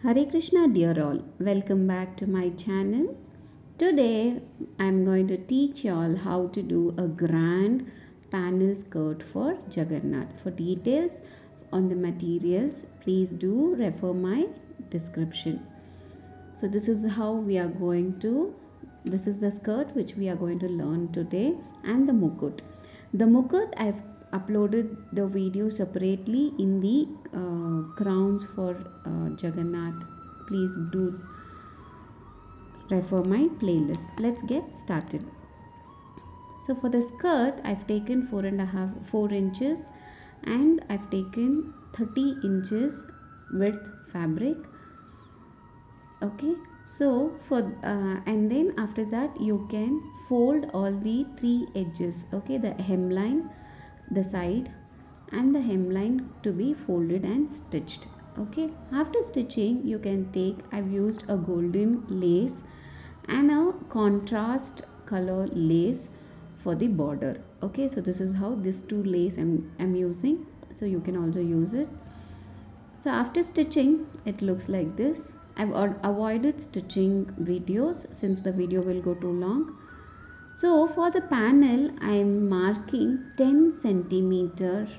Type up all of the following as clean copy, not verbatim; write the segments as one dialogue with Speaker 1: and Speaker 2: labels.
Speaker 1: Hare Krishna, dear all. Welcome back to my channel. Today I'm going to teach you all how to do a grand panel skirt for Jagannath. For details on the materials, please do refer my description. So this is how we are going to, this is the skirt which we are going to learn today, and the mukut. The mukut, I've uploaded the video separately in the crowns for Jagannath. Please do refer my playlist. Let's get started. So for the skirt, I've taken 4 inches, and I've taken 30 inches width fabric. Okay, so for and then after that you can fold all the 3 edges. Okay, the hemline, the side, and the hemline to be folded and stitched. Okay, after stitching you can take, I've used a golden lace and a contrast color lace for the border. Okay, so this is how this 2 lace I'm using, so you can also use it. So after stitching it looks like this. I've avoided stitching videos since the video will go too long. So for the panel I'm marking 10 centimeter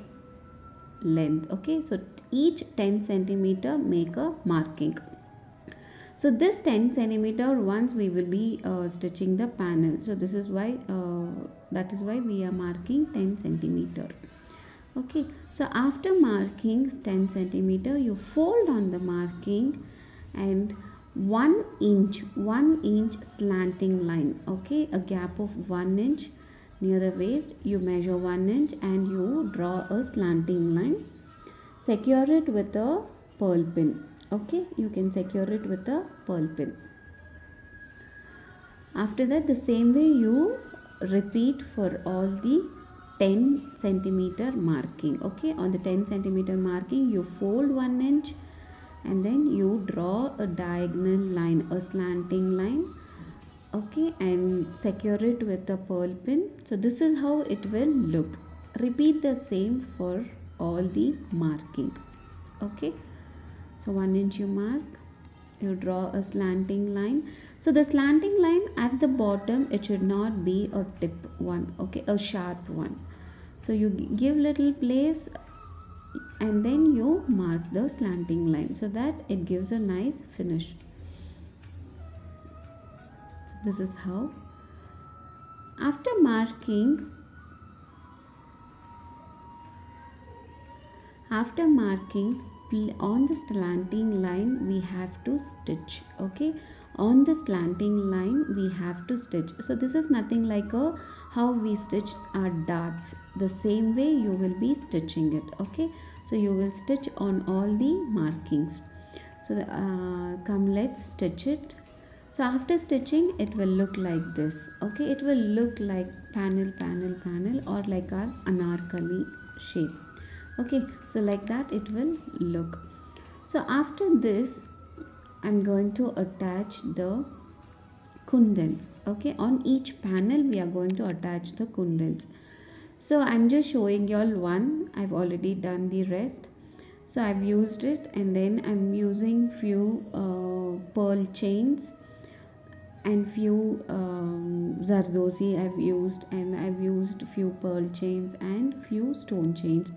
Speaker 1: length. Okay, so each 10 centimeter make a marking. So this 10 centimeter once we will be stitching the panel. So this is why that is why we are marking 10 centimeter. Okay, so after marking 10 centimeter you fold on the marking and 1 inch slanting line. Okay, a gap of 1 inch near the waist, you measure 1 inch and you draw a slanting line. Secure it with a pearl pin. Okay, you can secure it with a pearl pin. After that, the same way you repeat for all the 10 centimeter marking. Okay, on the 10 centimeter marking you fold 1 inch and then you draw a diagonal line, a slanting line. Okay, and secure it with a pearl pin. So this is how it will look. Repeat the same for all the marking. Okay, so 1 inch you mark, you draw a slanting line. So the slanting line at the bottom, it should not be a tip one. Okay, a sharp one. So you give little place and then you mark the slanting line so that it gives a nice finish. So this is how. After marking on the slanting line we have to stitch. Okay, on the slanting line we have to stitch. So this is nothing like how we stitch our darts. The same way you will be stitching it. Okay, so you will stitch on all the markings. So come, let's stitch it. So after stitching it will look like this. Okay, it will look like panel or like our anarkali shape. Okay, so like that it will look. So after this I'm going to attach the kundans. Okay, on each panel we are going to attach the kundans. So I'm just showing you all one. I've already done the rest. So I've used it, and then I'm using few pearl chains and few zardosi I've used, and I've used few pearl chains and few stone chains.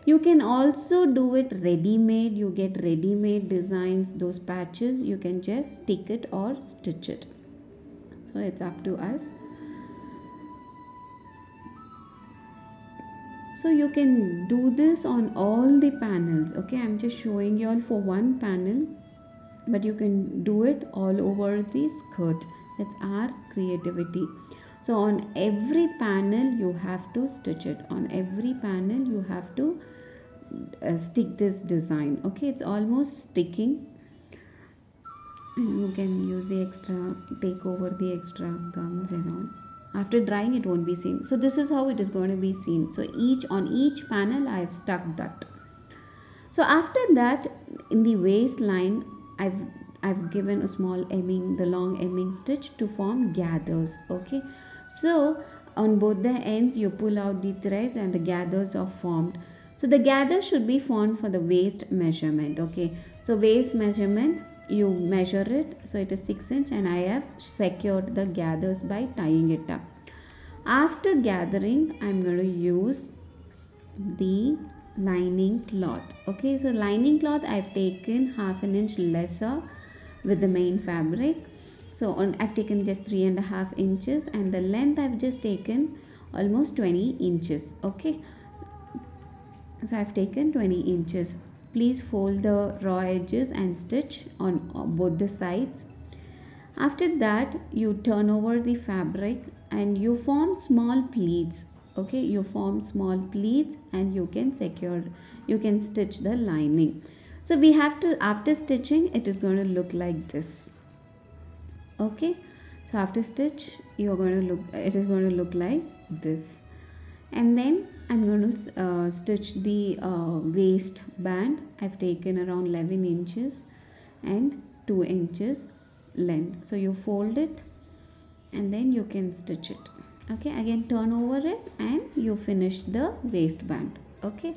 Speaker 1: You can also do it ready-made. You get ready-made designs, those patches. You can just stick it or stitch it. So it's up to us. So you can do this on all the panels. Okay, I'm just showing you all for one panel, but you can do it all over the skirt. That's our creativity. So on every panel you have to stitch it. On every panel you have to stick this design. Okay, it's almost sticking. You can use the extra, take over the extra gums and all. After drying it won't be seen. So this is how it is going to be seen. So on each panel I have stuck that. So after that, in the waistline I've given a small hemming, the long hemming stitch to form gathers. Okay, so on both the ends you pull out the threads and the gathers are formed. So the gather should be formed for the waist measurement. Okay, So waist measurement, you measure it, so it is 6 inch, and I have secured the gathers by tying it up. After gathering, I'm going to use the lining cloth. Okay, so lining cloth I've taken half an inch lesser with the main fabric. So I've taken just 3.5 inches, and the length I've just taken almost 20 inches. Okay, so I've taken 20 inches. Please fold the raw edges and stitch on both the sides. After that, you turn over the fabric and you form small pleats. Okay, you form small pleats and you can stitch the lining. So we have to, after stitching, it is going to look like this. Okay, so after stitch, it is going to look like this. And then I'm going to stitch the waistband. I've taken around 11 inches and 2 inches length. So you fold it and then you can stitch it. Okay, again turn over it and you finish the waistband. Okay,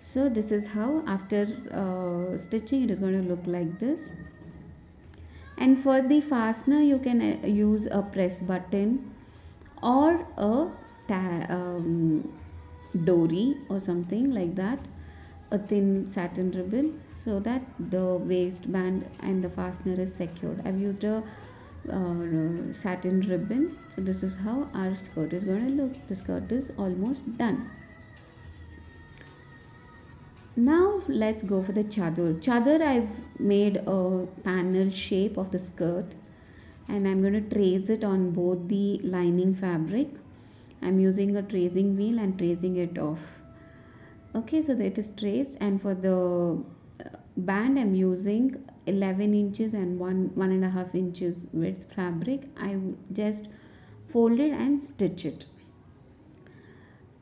Speaker 1: so this is how after stitching it is going to look like this. And for the fastener, you can use a press button or a dory or something like that, a thin satin ribbon, so that the waistband and the fastener is secured. I've used a satin ribbon. So this is how our skirt is going to look. The skirt is almost done. Now let's go for the chadar. Chadar, I've made a panel shape of the skirt and I'm going to trace it on both the lining fabric. I'm using a tracing wheel and tracing it off. Okay, so that it is traced, and for the band I'm using 11 inches and 1.5 inches width fabric. I just fold it and stitch it.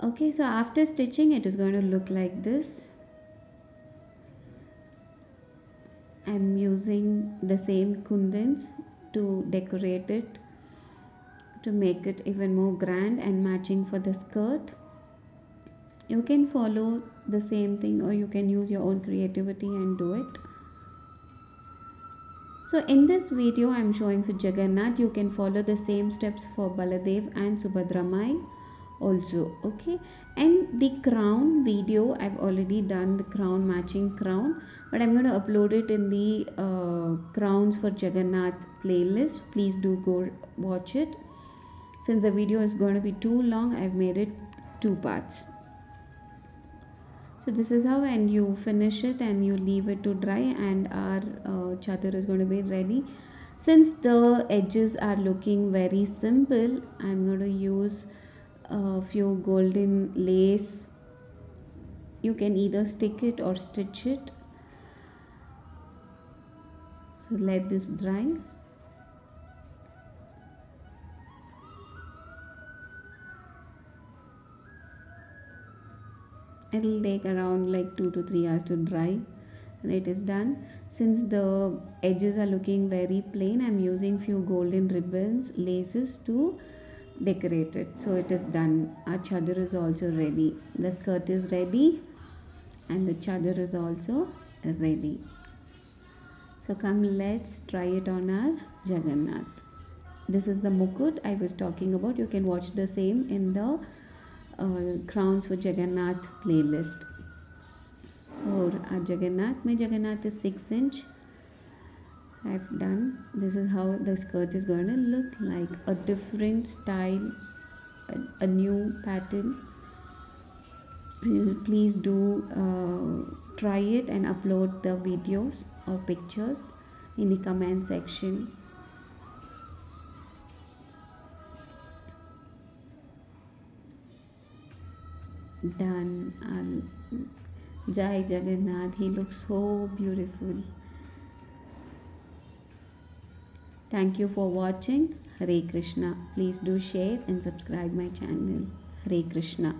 Speaker 1: Okay, so after stitching it is going to look like this. I'm using the same kundans to decorate it, to make it even more grand and matching for the skirt. You can follow the same thing or you can use your own creativity and do it. So in this video I'm showing for Jagannath. You can follow the same steps for Baladev and Subhadharmai also. Okay, and the crown video I've already done, the crown, matching crown, but I'm going to upload it in the crowns for Jagannath playlist. Please do go watch it. Since the video is going to be too long, I've made it 2 parts. So this is how, and you finish it and you leave it to dry, and our chadar is going to be ready. Since the edges are looking very simple, I'm going to use a few golden lace. You can either stick it or stitch it. So let this dry. It will take around like 2 to 3 hours to dry, and it is done. Since the edges are looking very plain, I'm using few golden ribbons, laces to decorate it. So it is done. Our chadar is also ready. The skirt is ready and the chadar is also ready. So come, let's try it on our Jagannath. This is the mukut I was talking about. You can watch the same in the crowns for Jagannath playlist. For our Jagannath, my Jagannath is 6 inch. I've done. This is how the skirt is going to look like. A different style, a new pattern. Please do try it and upload the videos or pictures in the comment section. Done. Jai Jagannath, he looks so beautiful. Thank you for watching. Hare Krishna. Please do share and subscribe my channel. Hare Krishna.